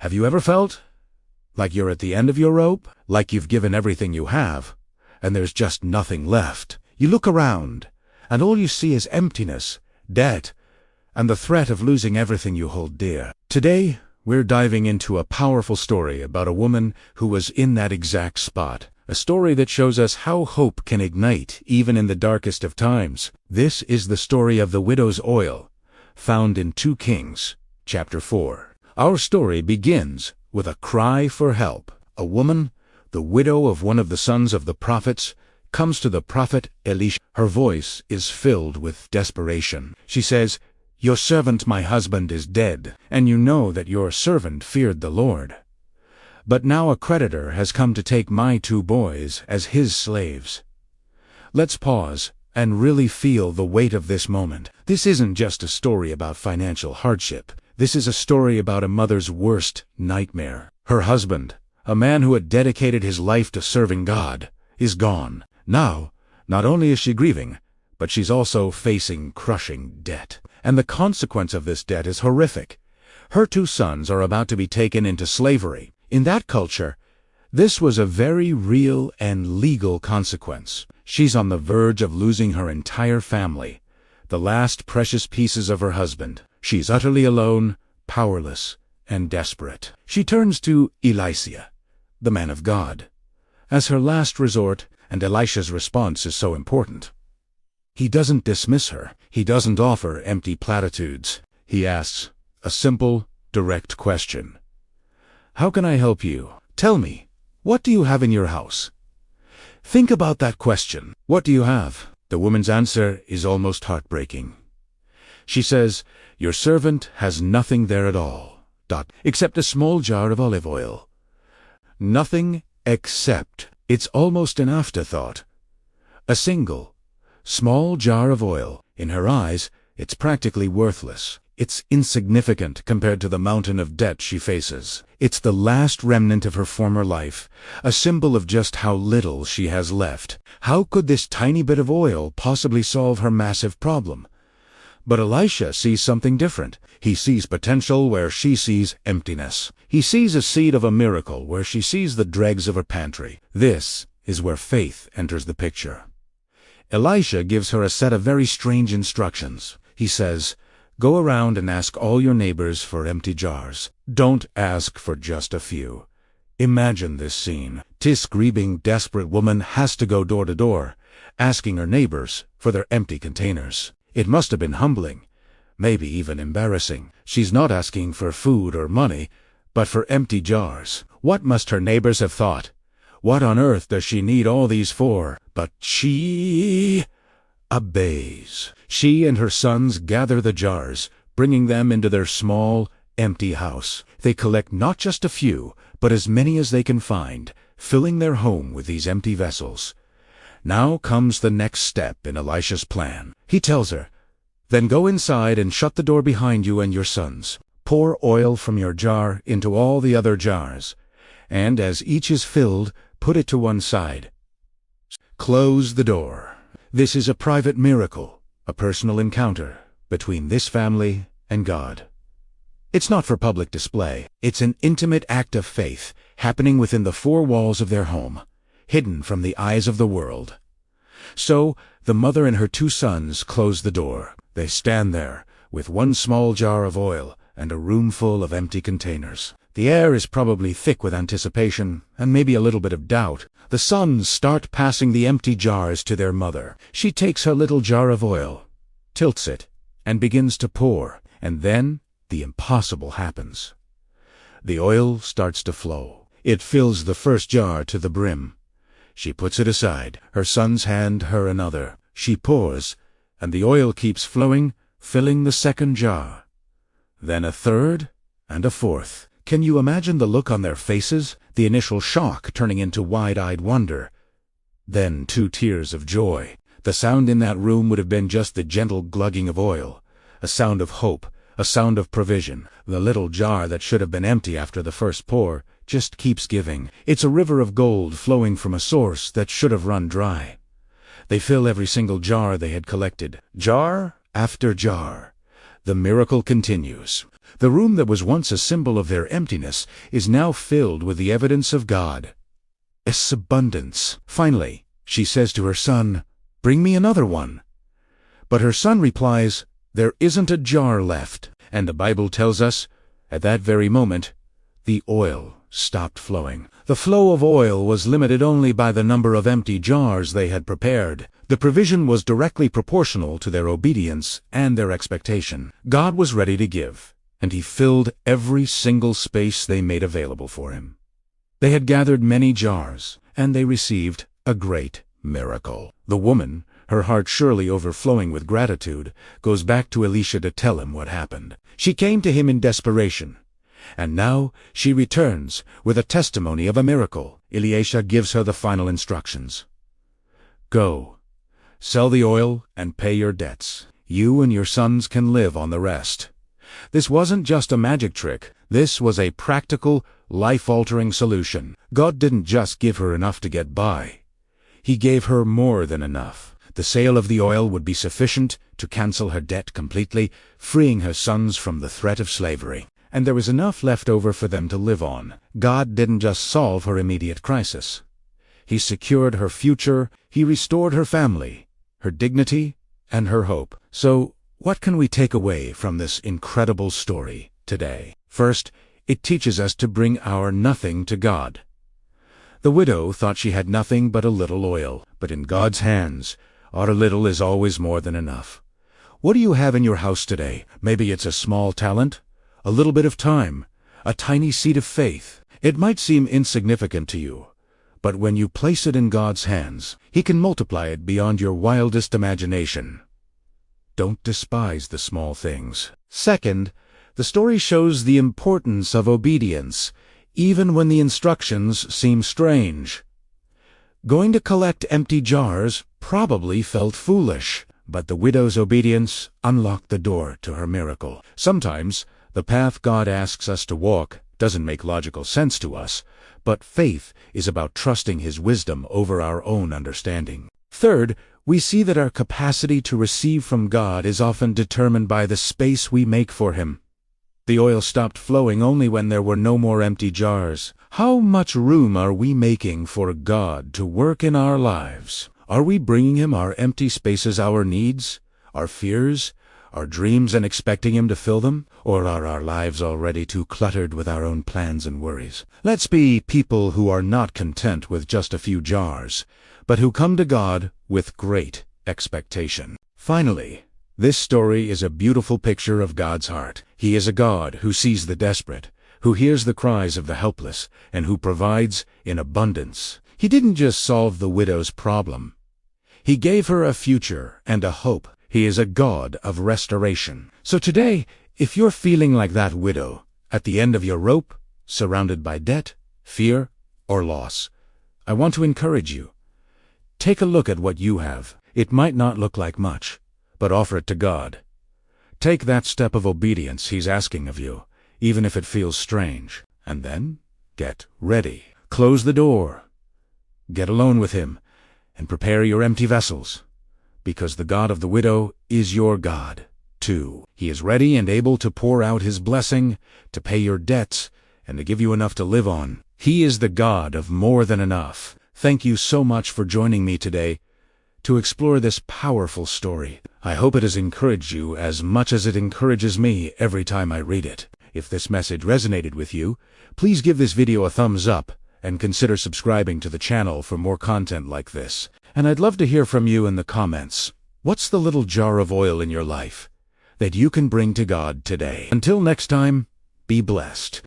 Have you ever felt like you're at the end of your rope? Like you've given everything you have, and there's just nothing left? You look around, and all you see is emptiness, debt, and the threat of losing everything you hold dear. Today, we're diving into a powerful story about a woman who was in that exact spot. A story that shows us how hope can ignite even in the darkest of times. This is the story of the widow's oil, found in 2 Kings, chapter 4. Our story begins with a cry for help. A woman, the widow of one of the sons of the prophets, comes to the prophet Elisha. Her voice is filled with desperation. She says, "Your servant my husband is dead, and you know that your servant feared the Lord. But now a creditor has come to take my 2 boys as his slaves." Let's pause and really feel the weight of this moment. This isn't just a story about financial hardship. This is a story about a mother's worst nightmare. Her husband, a man who had dedicated his life to serving God, is gone. Now, not only is she grieving, but she's also facing crushing debt. And the consequence of this debt is horrific. Her 2 sons are about to be taken into slavery. In that culture, this was a very real and legal consequence. She's on the verge of losing her entire family, the last precious pieces of her husband. She's utterly alone, powerless, and desperate. She turns to Elisha, the man of God, as her last resort, and Elisha's response is so important. He doesn't dismiss her. He doesn't offer empty platitudes. He asks a simple, direct question. "How can I help you? Tell me, what do you have in your house?" Think about that question. What do you have? The woman's answer is almost heartbreaking. She says, "Your servant has nothing there at all, except a small jar of olive oil." Nothing except. It's almost an afterthought. A single, small jar of oil. In her eyes, it's practically worthless. It's insignificant compared to the mountain of debt she faces. It's the last remnant of her former life, a symbol of just how little she has left. How could this tiny bit of oil possibly solve her massive problem? But Elisha sees something different. He sees potential where she sees emptiness. He sees a seed of a miracle where she sees the dregs of her pantry. This is where faith enters the picture. Elisha gives her a set of very strange instructions. He says, "Go around and ask all your neighbors for empty jars. Don't ask for just a few." Imagine this scene. This grieving, desperate woman has to go door to door, asking her neighbors for their empty containers. It must have been humbling, maybe even embarrassing. She's not asking for food or money, but for empty jars. What must her neighbors have thought? What on earth does she need all these for? But she obeys. She and her sons gather the jars, bringing them into their small, empty house. They collect not just a few, but as many as they can find, filling their home with these empty vessels. Now comes the next step in Elisha's plan. He tells her, "Then go inside and shut the door behind you and your sons. Pour oil from your jar into all the other jars, and as each is filled, put it to one side. Close the door." This is a private miracle, a personal encounter between this family and God. It's not for public display. It's an intimate act of faith happening within the 4 walls of their home, hidden from the eyes of the world. So the mother and her 2 sons close the door. They stand there with 1 small jar of oil and a room full of empty containers. The air is probably thick with anticipation and maybe a little bit of doubt. The sons start passing the empty jars to their mother. She takes her little jar of oil, tilts it, and begins to pour. And then the impossible happens. The oil starts to flow. It fills the first jar to the brim. She puts it aside. Her sons hand her another. She pours, and the oil keeps flowing, filling the second jar. Then a third and a fourth. Can you imagine the look on their faces? The initial shock turning into wide-eyed wonder. Then 2 tears of joy. The sound in that room would have been just the gentle glugging of oil, a sound of hope, a sound of provision. The little jar that should have been empty after the first pour just keeps giving. It's a river of gold flowing from a source that should have run dry. They fill every single jar they had collected, jar after jar. The miracle continues. The room that was once a symbol of their emptiness is now filled with the evidence of God. It's abundance. Finally, she says to her son, "Bring me another one." But her son replies, "There isn't a jar left." And the Bible tells us, at that very moment, the oil stopped flowing. The flow of oil was limited only by the number of empty jars they had prepared. The provision was directly proportional to their obedience and their expectation. God was ready to give, and He filled every single space they made available for Him. They had gathered many jars, and they received a great miracle. The woman, her heart surely overflowing with gratitude, goes back to Elisha to tell him what happened. She came to him in desperation, and now she returns with a testimony of a miracle. Elisha gives her the final instructions. "Go, sell the oil and pay your debts. You and your sons can live on the rest." This wasn't just a magic trick. This was a practical, life-altering solution. God didn't just give her enough to get by. He gave her more than enough. The sale of the oil would be sufficient to cancel her debt completely, freeing her sons from the threat of slavery. And there was enough left over for them to live on. God didn't just solve her immediate crisis. He secured her future. He restored her family, her dignity, and her hope. So, what can we take away from this incredible story today? First, it teaches us to bring our nothing to God. The widow thought she had nothing but a little oil, but in God's hands, our little is always more than enough. What do you have in your house today? Maybe it's a small talent, a little bit of time, a tiny seed of faith. It might seem insignificant to you, but when you place it in God's hands, He can multiply it beyond your wildest imagination. Don't despise the small things. Second, the story shows the importance of obedience, even when the instructions seem strange. Going to collect empty jars probably felt foolish, but the widow's obedience unlocked the door to her miracle. Sometimes, the path God asks us to walk doesn't make logical sense to us, but faith is about trusting His wisdom over our own understanding. Third, we see that our capacity to receive from God is often determined by the space we make for Him. The oil stopped flowing only when there were no more empty jars. How much room are we making for God to work in our lives? Are we bringing Him our empty spaces, our needs, our fears, our dreams, and expecting Him to fill them? Or are our lives already too cluttered with our own plans and worries? Let's be people who are not content with just a few jars, but who come to God with great expectation. Finally, this story is a beautiful picture of God's heart. He is a God who sees the desperate, who hears the cries of the helpless, and who provides in abundance. He didn't just solve the widow's problem. He gave her a future and a hope. He is a God of restoration. So today, if you're feeling like that widow, at the end of your rope, surrounded by debt, fear, or loss, I want to encourage you. Take a look at what you have. It might not look like much, but offer it to God. Take that step of obedience He's asking of you, even if it feels strange. And then, get ready. Close the door. Get alone with Him, and prepare your empty vessels, because the God of the widow is your God, too. He is ready and able to pour out His blessing, to pay your debts, and to give you enough to live on. He is the God of more than enough. Thank you so much for joining me today to explore this powerful story. I hope it has encouraged you as much as it encourages me every time I read it. If this message resonated with you, please give this video a thumbs up and consider subscribing to the channel for more content like this. And I'd love to hear from you in the comments. What's the little jar of oil in your life that you can bring to God today? Until next time, be blessed.